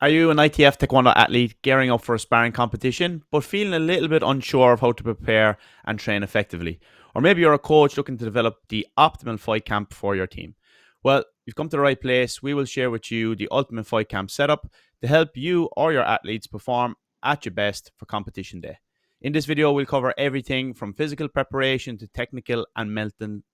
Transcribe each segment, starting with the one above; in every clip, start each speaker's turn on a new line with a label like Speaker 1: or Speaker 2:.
Speaker 1: Are you an ITF Taekwondo athlete gearing up for a sparring competition, but feeling a little bit unsure of how to prepare and train effectively? Or maybe you're a coach looking to develop the optimal fight camp for your team. Well, you've come to the right place. We will share with you the ultimate fight camp setup to help you or your athletes perform at your best for competition day. In this video, we'll cover everything from physical preparation to technical and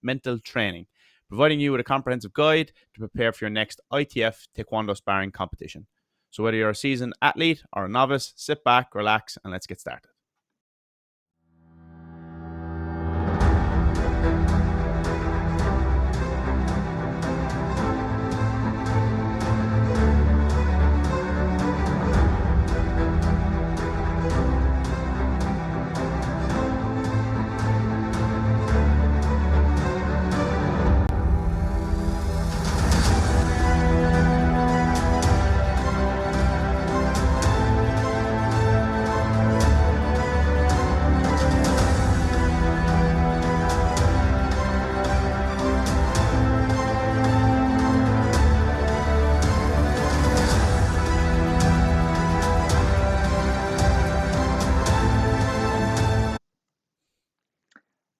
Speaker 1: mental training, providing you with a comprehensive guide to prepare for your next ITF Taekwondo sparring competition. So whether you're a seasoned athlete or a novice, sit back, relax, and let's get started.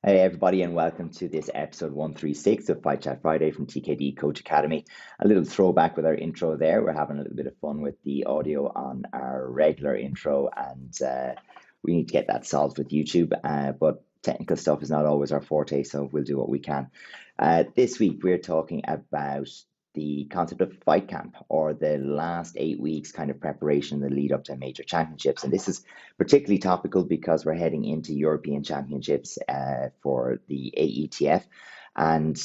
Speaker 2: Hey everybody, and welcome to this episode 136 of Fight Chat Friday from TKD Coach Academy. A little throwback with our intro there. We're having a little bit of fun with the audio on our regular intro, and we need to get that solved with YouTube, but technical stuff is not always our forte, so we'll do what we can. This week we're talking about the concept of fight camp, or the last 8 weeks kind of preparation, the lead up to major championships. And this is particularly topical because we're heading into European Championships for the AETF. And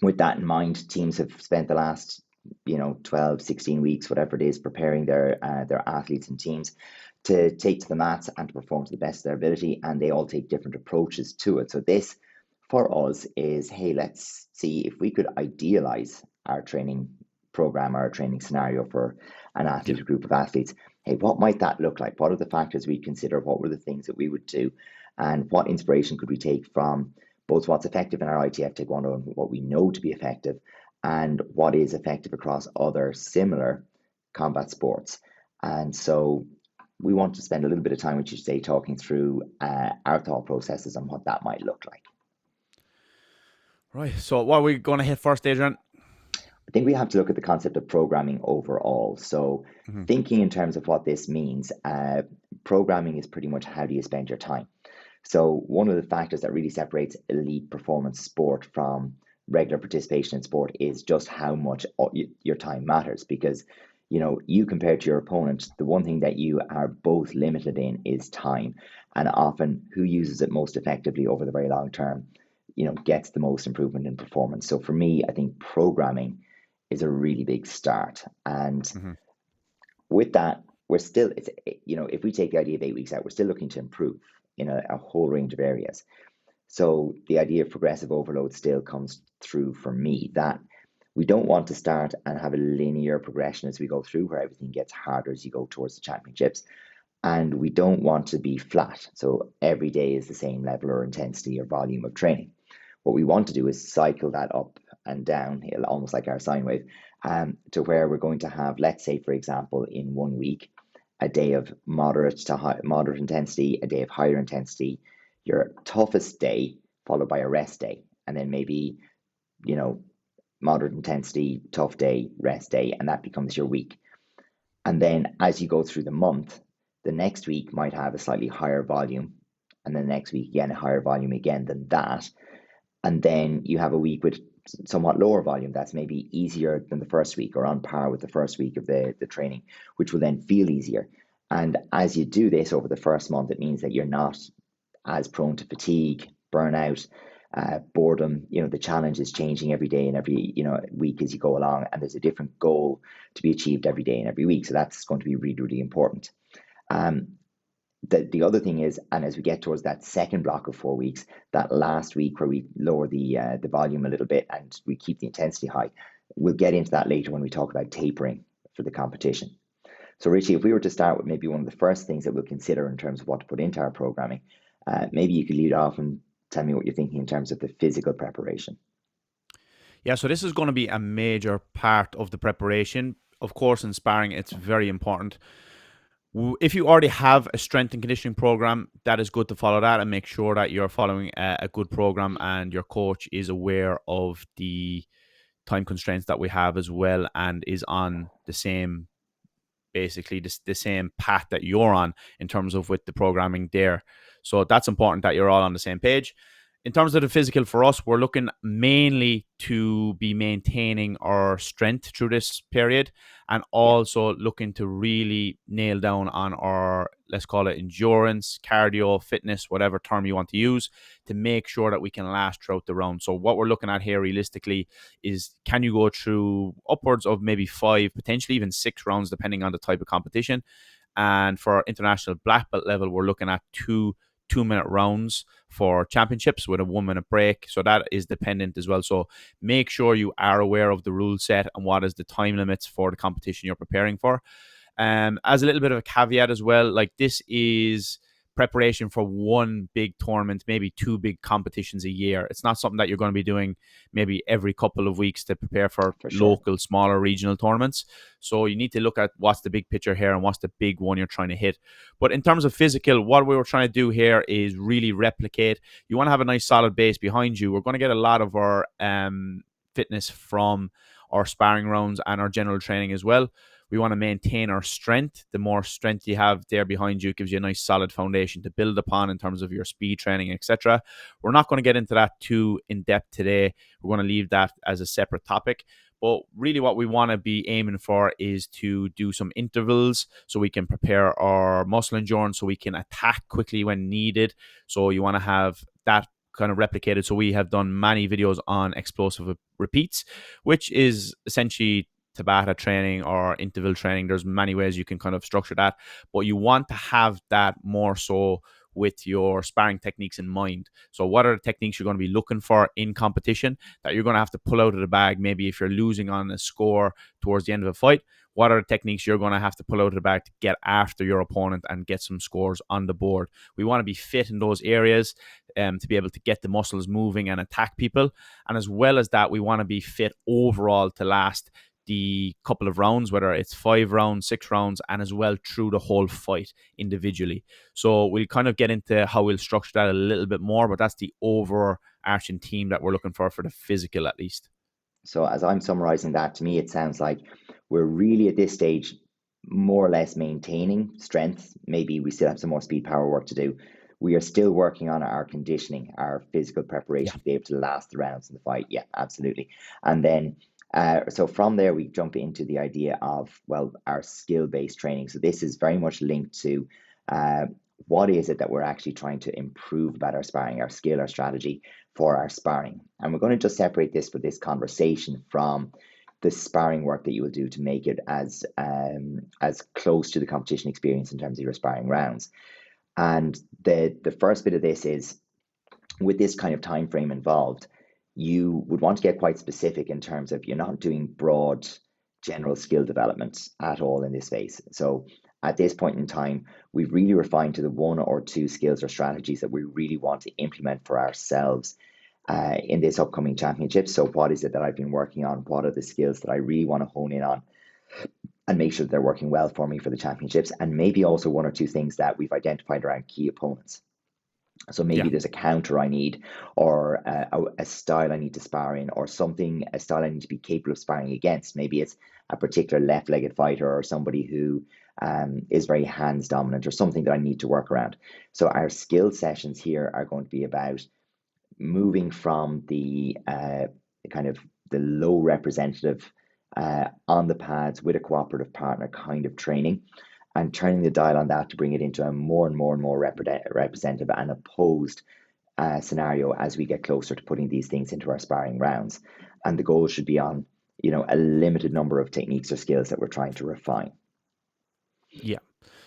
Speaker 2: with that in mind, teams have spent the last 12, 16 weeks, whatever it is, preparing their athletes and teams to take to the mats and to perform to the best of their ability. And they all take different approaches to it. So this, for us, is, hey, let's see if we could idealize our training program, our training scenario for an athlete, a group of athletes. Hey, what might that look like? What are the factors we consider? What were the things that we would do? And what inspiration could we take from both what's effective in our ITF Taekwondo and what we know to be effective, and what is effective across other similar combat sports? And so we want to spend a little bit of time with you today talking through our thought processes and what that might look like.
Speaker 1: Right. So what are we going to hit first, Adrian?
Speaker 2: I think we have to look at the concept of programming overall. So thinking in terms of what this means, programming is pretty much how do you spend your time. So one of the factors that really separates elite performance sport from regular participation in sport is just how much your time matters, because you compared to your opponent, the one thing that you are both limited in is time, and often who uses it most effectively over the very long term gets the most improvement in performance. So for me, I think programming is a really big start. And with that, we're still, if we take the idea of 8 weeks out, we're still looking to improve in a whole range of areas. So the idea of progressive overload still comes through for me, that we don't want to start and have a linear progression as we go through, where everything gets harder as you go towards the championships. And we don't want to be flat. So every day is the same level or intensity or volume of training. What we want to do is cycle that up and down, almost like our sine wave, to where we're going to have, let's say, for example, in 1 week, a day of moderate intensity, a day of higher intensity, your toughest day, followed by a rest day, and then maybe, moderate intensity, tough day, rest day, and that becomes your week. And then as you go through the month, the next week might have a slightly higher volume, and then the next week again, a higher volume again than that. And then you have a week with somewhat lower volume that's maybe easier than the first week, or on par with the first week of the training, which will then feel easier. And as you do this over the first month, it means that you're not as prone to fatigue, burnout, boredom. The challenge is changing every day and every week as you go along, and there's a different goal to be achieved every day and every week. So that's going to be really, really important. The other thing is, and as we get towards that second block of 4 weeks, that last week where we lower the volume a little bit and we keep the intensity high, we'll get into that later when we talk about tapering for the competition. So Richie, if we were to start with maybe one of the first things that we'll consider in terms of what to put into our programming, maybe you could lead off and tell me what you're thinking in terms of the physical preparation.
Speaker 1: Yeah, so this is going to be a major part of the preparation, of course, in sparring, it's very important. If you already have a strength and conditioning program, that is good to follow that and make sure that you're following a good program and your coach is aware of the time constraints that we have as well and is on the same, basically the same path that you're on in terms of with the programming there. So that's important that you're all on the same page. In terms of the physical for us, we're looking mainly to be maintaining our strength through this period and
Speaker 2: Yeah,
Speaker 1: also looking to really nail down on our, let's call it endurance, cardio, fitness, whatever term you want to use, to make sure that we can last throughout the round. So what we're looking at here realistically is, can you go through upwards of maybe 5, potentially even 6 rounds, depending on the type of competition. And for our international black belt level, we're looking at 2 2-minute rounds for championships with a 1-minute break. So that is dependent as well. So make sure you are aware of the rule set and what is the time limits for the competition you're preparing for. As a little bit of a caveat as well, like this is preparation for one big tournament, maybe 2 big competitions a year. It's not something that you're going to be doing maybe every couple of weeks to prepare for
Speaker 2: for sure.
Speaker 1: local, smaller regional tournaments. So you need to look at what's the big picture here and what's the big one you're trying to hit. But in terms of physical, what we were trying to do here is really replicate. You want to have a nice solid base behind you. We're going to get a lot of our fitness from our sparring rounds and our general training as well. We want to maintain our strength. The more strength you have there behind you, gives you a nice solid foundation to build upon in terms of your speed training, etc. We're not going to get into that too in depth today. We're going to leave that as a separate topic. But really, what we want to be aiming for is to do some intervals so we can prepare our muscle endurance, so we can attack quickly when needed. So you want to have that kind of replicated. So we have done many videos on explosive repeats, which is essentially Tabata training or interval training. There's many ways you can kind of structure that, but you want to have that more so with your sparring techniques in mind. So what are the techniques you're going to be looking for in competition that you're going to have to pull out of the bag? Maybe if you're losing on a score towards the end of a fight, what are the techniques you're going to have to pull out of the bag to get after your opponent and get some scores on the board? We want to be fit in those areas to be able to get the muscles moving and attack people. And as well as that, we want to be fit overall to last the couple of rounds, whether it's 5 rounds, 6 rounds, and as well through the whole fight individually. So we'll kind of get into how we'll structure that a little bit more, but that's the overarching theme that we're looking for the physical at least.
Speaker 2: So as I'm summarizing that, to me, it sounds like we're really at this stage more or less maintaining strength. Maybe we still have some more speed power work to do. We are still working on our conditioning, our physical
Speaker 1: Yeah.
Speaker 2: preparation to be able to last the rounds in the fight. Yeah, absolutely. And then, so from there, we jump into the idea of, well, our skill-based training. So this is very much linked to what is it that we're actually trying to improve about our sparring, our skill, our strategy for our sparring. And we're going to just separate this for this conversation from the sparring work that you will do to make it as close to the competition experience in terms of your sparring rounds. And the first bit of this is, with this kind of time frame involved, you would want to get quite specific in terms of, you're not doing broad general skill development at all in this phase. So at this point in time, we've really refined to the 1 or 2 skills or strategies that we really want to implement for ourselves in this upcoming championship. So what is it that I've been working on? What are the skills that I really want to hone in on and make sure that they're working well for me for the championships? And maybe also 1 or 2 things that we've identified around key opponents. So maybe
Speaker 1: Yeah.
Speaker 2: there's a counter I need, or a style I need to spar in, or something, a style I need to be capable of sparring against. Maybe it's a particular left-legged fighter or somebody who is very hands dominant, or something that I need to work around. So our skill sessions here are going to be about moving from the kind of the low representative on the pads with a cooperative partner kind of training, and turning the dial on that to bring it into a more and more and more representative and opposed scenario as we get closer to putting these things into our sparring rounds. And the goal should be on, a limited number of techniques or skills that we're trying to refine.
Speaker 1: Yeah.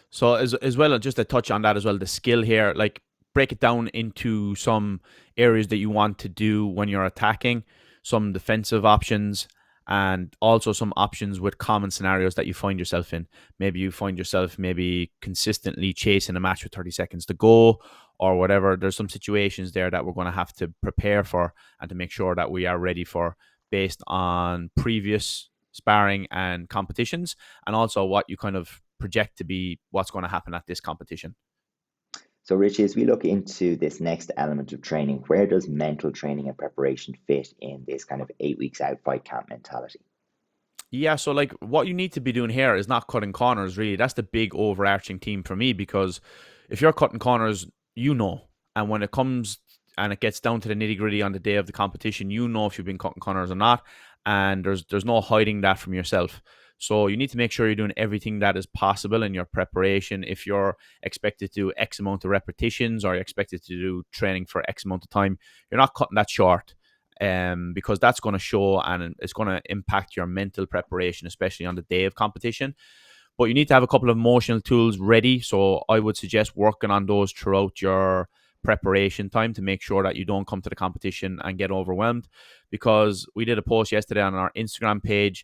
Speaker 1: So as well, just a touch on that as well, the skill here, like break it down into some areas that you want to do when you're attacking, some defensive options, and also some options with common scenarios that you find yourself in. Maybe you find yourself maybe consistently chasing a match with 30 seconds to go or whatever. There's some situations there that we're going to have to prepare for and to make sure that we are ready for based on previous sparring and competitions, and also what you kind of project to be what's going to happen at this competition.
Speaker 2: So, Richie, as we look into this next element of training, where does mental training and preparation fit in this kind of 8 weeks out fight camp mentality?
Speaker 1: Yeah, so like what you need to be doing here is not cutting corners, really. That's the big overarching theme for me, because if you're cutting corners, you know. And when it comes and it gets down to the nitty gritty on the day of the competition, you know if you've been cutting corners or not. And there's no hiding that from yourself. So you need to make sure you're doing everything that is possible in your preparation. If you're expected to do X amount of repetitions, or you're expected to do training for X amount of time, you're not cutting that short, because that's going to show and it's going to impact your mental preparation, especially on the day of competition. But you need to have a couple of emotional tools ready. So I would suggest working on those throughout your preparation time to make sure that you don't come to the competition and get overwhelmed. Because we did a post yesterday on our Instagram page.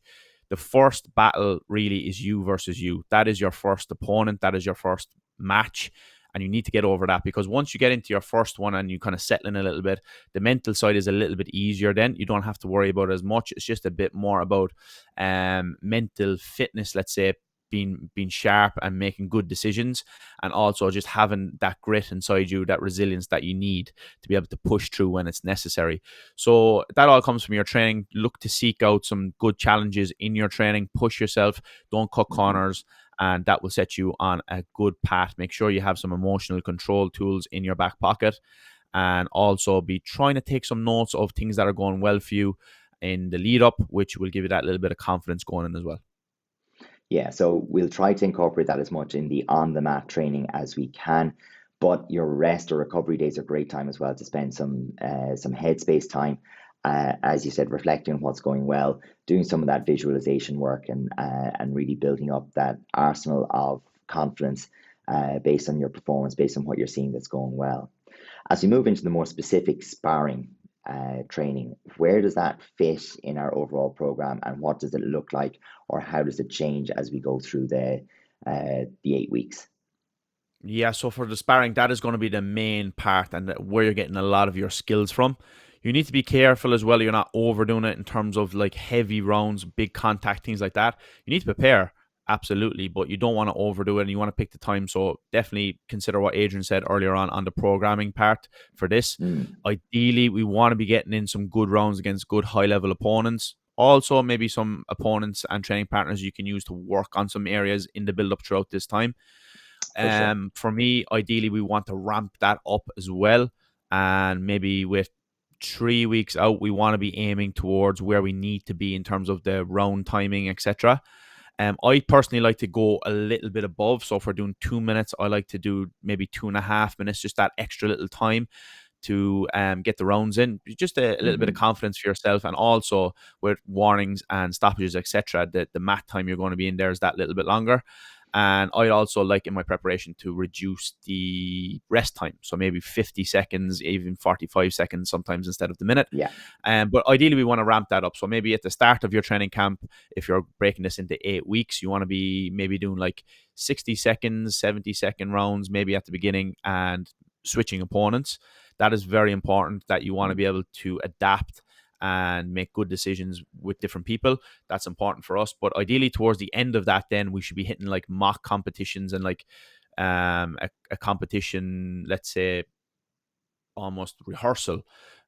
Speaker 1: The first battle really is you versus you. That is your first opponent. That is your first match. And you need to get over that, because once you get into your first one and you kind of settle in a little bit, the mental side is a little bit easier. Then you don't have to worry about it as much. It's just a bit more about mental fitness, let's say, being sharp and making good decisions, and also just having that grit inside you, that resilience that you need to be able to push through when it's necessary. So that all comes from your training. Look to seek out some good challenges in your training. Push yourself. Don't cut
Speaker 2: Mm-hmm.
Speaker 1: corners. And that will set you on a good path. Make sure you have some emotional control tools in your back pocket, and also be trying to take some notes of things that are going well for you in the lead up, which will give you that little bit of confidence going in as well.
Speaker 2: Yeah, so we'll try to incorporate that as much in the on the mat training as we can. But your rest or recovery days are a great time as well to spend some headspace time, as you said, reflecting on what's going well, doing some of that visualization work, and really building up that arsenal of confidence based on your performance, based on what you're seeing that's going well. As we move into the more specific sparring training, where does that fit in our overall program, and what does it look like, or how does it change as we go through the 8 weeks?
Speaker 1: Yeah, so for the sparring, that is going to be the main part, and where you're getting a lot of your skills from. You need to be careful as well. You're not overdoing it in terms of like heavy rounds, big contact, things like that. You need to prepare, absolutely, but you don't want to overdo it, and you want to pick the time. So definitely consider what Adrian said earlier on the programming part for this.
Speaker 2: Mm,
Speaker 1: Ideally, we want to be getting in some good rounds against good high level opponents. Also, maybe some opponents and training partners you can use to work on some areas in the build up throughout this time.
Speaker 2: for sure.
Speaker 1: For me, ideally, we want to ramp that up as well. And maybe with 3 weeks out, we want to be aiming towards where we need to be in terms of the round timing, etc. I personally like to go a little bit above. So if we're doing 2 minutes, I like to do maybe 2.5 minutes, just that extra little time to get the rounds in. Just a little bit of
Speaker 2: Hmm.
Speaker 1: confidence for yourself, and also with warnings and stoppages, etc. The mat time you're going to be in there is that little bit longer. And I'd also like in my preparation to reduce the rest time. So maybe 50 seconds, even 45 seconds sometimes instead of the minute.
Speaker 2: Yeah.
Speaker 1: But ideally, we want to ramp that up. So maybe at the start of your training camp, if you're breaking this into 8 weeks, you want to be maybe doing like 60 seconds, 70-second rounds, maybe at the beginning, and switching opponents. That is very important, that you want to
Speaker 2: Mm,
Speaker 1: be able to adapt and make good decisions with different people. That's important for us. But ideally, towards the end of that, then we should be hitting like mock competitions and like a competition, let's say almost rehearsal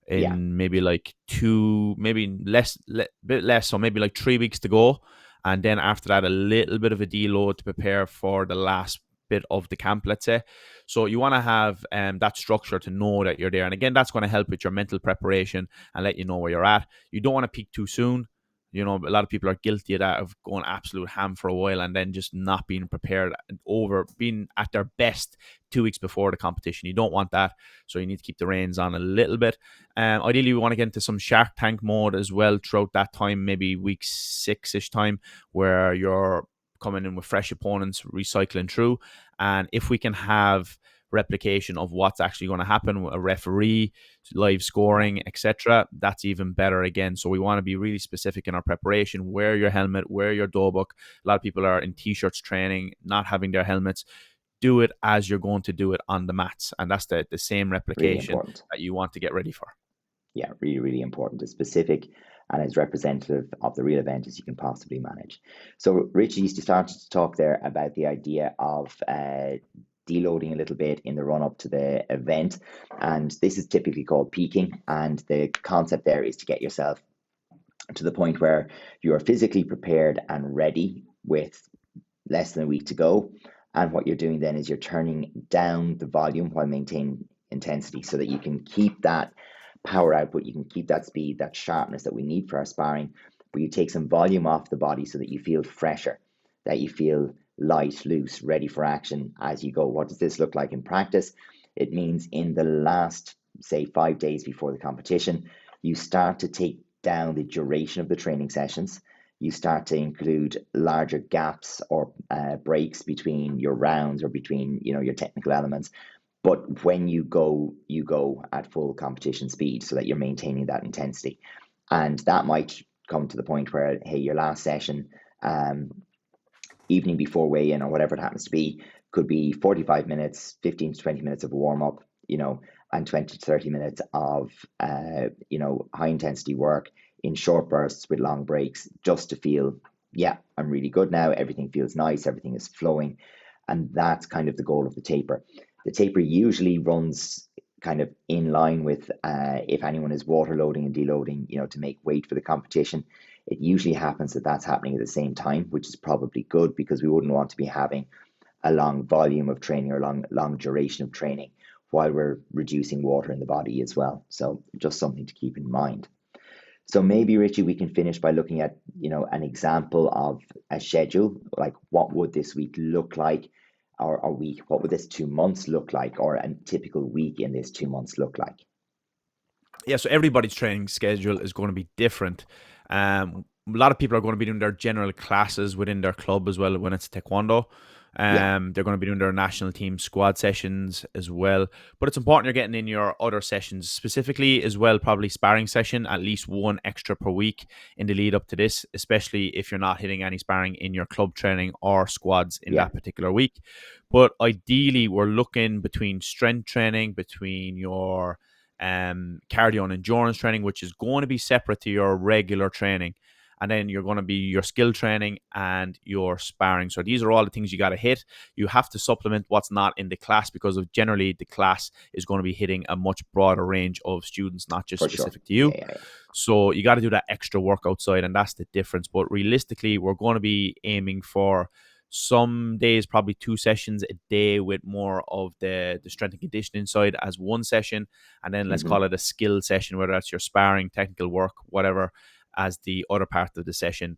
Speaker 2: yeah.
Speaker 1: in maybe like two, maybe bit less, so maybe like 3 weeks to go, and then after that a little bit of a deload to prepare for the last bit of the camp, let's say. So you want to have that structure to know that you're there, and again, that's going to help with your mental preparation and let you know where you're at. You don't want to peak too soon. You know, a lot of people are guilty of that, of going absolute ham for a while and then just not being prepared, over being at their best 2 weeks before the competition. You don't want that, so you need to keep the reins on a little bit. Ideally, we want to get into some Shark Tank mode as well throughout that time, maybe week 6-ish time, where you're coming in with fresh opponents, recycling through. And if we can have replication of what's actually going to happen, a referee, live
Speaker 2: Yeah.
Speaker 1: scoring, etc., that's even better again. So we want to be really specific in our preparation. Wear your helmet, wear your dough book. A lot of people are in t-shirts training, not having their helmets. Do it as you're going to do it on the mats, and that's the same
Speaker 2: Really
Speaker 1: replication
Speaker 2: important.
Speaker 1: that you want to get ready for.
Speaker 2: Yeah, really, really important. It's specific. and as representative of the real event as you can possibly manage. So Richie used to start to talk there about the idea of deloading a little bit in the run up to the event, and this is typically called peaking, and the concept there is to get yourself to the point where you are physically prepared and ready with less than a week to go. And what you're doing then is you're turning down the volume while maintaining intensity so that you can keep that power output, you can keep that speed, that sharpness that we need for our sparring, but you take some volume off the body so that you feel fresher, that you feel light, loose, ready for action as you go. What does this look like in practice? It means in the last, say, 5 days before the competition, you start to take down the duration of the training sessions. You start to include larger gaps or breaks between your rounds or between your technical elements. But when you go at full competition speed so that you're maintaining that intensity. And that might come to the point where, hey, your last session, evening before weigh-in or whatever it happens to be, could be 45 minutes, 15 to 20 minutes of warm-up, and 20 to 30 minutes of, high intensity work in short bursts with long breaks, just to feel, yeah, I'm really good now. Everything feels nice. Everything is flowing. And that's kind of the goal of the taper. The taper usually runs kind of in line with if anyone is water loading and deloading, to make weight for the competition. It usually happens that that's happening at the same time, which is probably good because we wouldn't want to be having a long volume of training or long duration of training while we're reducing water in the body as well. So just something to keep in mind. So maybe, Richie, we can finish by looking at, an example of a schedule, like what would this week look like, or a week, what would this 2 months look like, or a typical week in this 2 months look like?
Speaker 1: Yeah, so everybody's training schedule is going to be different. A lot of people are going to be doing their general classes within their club as well when it's taekwondo.
Speaker 2: Yeah,
Speaker 1: They're going to be doing their national team squad sessions as well. But it's important you're getting in your other sessions, specifically as well, probably sparring session, at least one extra per week in the lead up to this, especially if you're not hitting any sparring in your club training or squads in
Speaker 2: yeah,
Speaker 1: that particular week. But ideally, we're looking between strength training, between your cardio and endurance training, which is going to be separate to your regular training. And then you're going to be your skill training and your sparring. So these are all the things you got to hit. You have to supplement what's not in the class because of generally the class is going to be hitting a much broader range of students, not just
Speaker 2: for sure.
Speaker 1: specific to
Speaker 2: Yeah,
Speaker 1: you.
Speaker 2: yeah, yeah.
Speaker 1: So you got to do that extra work outside, and that's the difference. But realistically, we're going to be aiming for some days probably 2 sessions a day with more of the strength and conditioning side as one session, and then let's
Speaker 2: Mm-hmm.
Speaker 1: call it a skill session, whether that's your sparring, technical work, whatever, as the other part of the session.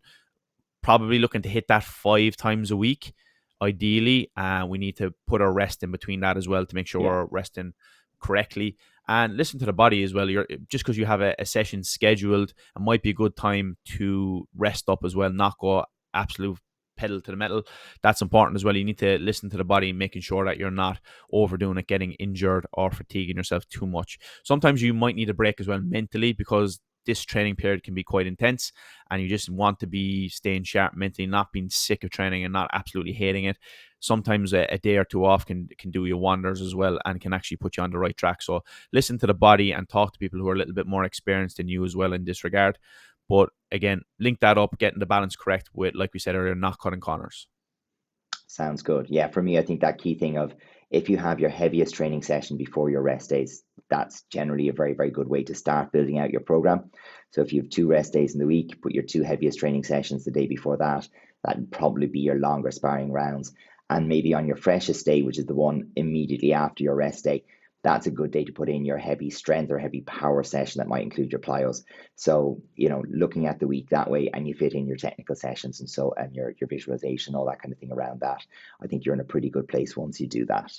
Speaker 1: Probably looking to hit that 5 times a week ideally, and we need to put a rest in between that as well to make sure
Speaker 2: Yeah,
Speaker 1: we're resting correctly and listen to the body as well. You're just because you have a session scheduled, it might be a good time to rest up as well, not go absolute pedal to the metal. That's important as well. You need to listen to the body, making sure that you're not overdoing it, getting injured or fatiguing yourself too much. Sometimes you might need a break as well mentally because this training period can be quite intense and you just want to be staying sharp mentally, not being sick of training and not absolutely hating it. Sometimes a day or two off can do you wonders as well and can actually put you on the right track. So listen to the body and talk to people who are a little bit more experienced than you as well in this regard. But again, link that up, getting the balance correct with, like we said earlier, not cutting corners.
Speaker 2: sounds good. Yeah, for me, I think that key thing of if you have your heaviest training session before your rest days, that's generally a very, very good way to start building out your program. So if you have 2 rest days in the week, put your 2 heaviest training sessions the day before that, that'd probably be your longer sparring rounds. And maybe on your freshest day, which is the one immediately after your rest day, that's a good day to put in your heavy strength or heavy power session that might include your plyos. So, looking at the week that way, and you fit in your technical sessions and your visualization, all that kind of thing around that. I think you're in a pretty good place once you do that.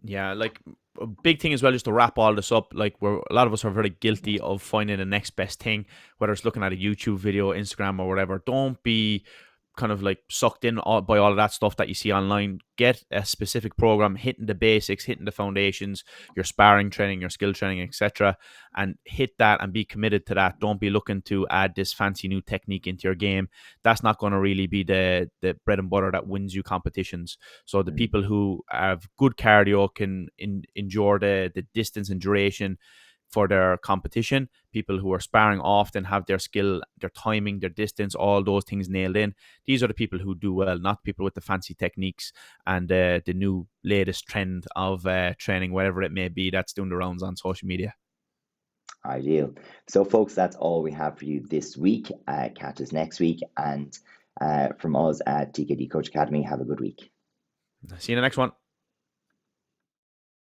Speaker 1: Yeah, like a big thing as well, just to wrap all this up, like a lot of us are very guilty of finding the next best thing, whether it's looking at a YouTube video, Instagram, or whatever. Don't be kind of like sucked in by all of that stuff that you see online. Get a specific program, hitting the basics, hitting the foundations, your sparring training, your skill training, etc., and hit that and be committed to that. Don't be looking to add this fancy new technique into your game. That's not going to really be the bread and butter that wins you competitions. So the
Speaker 2: Mm.
Speaker 1: people who have good cardio can endure the distance and duration, for their competition. People who are sparring often have their skill, their timing, their distance, all those things nailed in. These are the people who do well, not people with the fancy techniques and the new latest trend of training, whatever it may be, that's doing the rounds on social media.
Speaker 2: Ideal. So, folks, that's all we have for you this week. Catch us next week. And from us at TKD Coach Academy, have a good week.
Speaker 1: See you in the next one.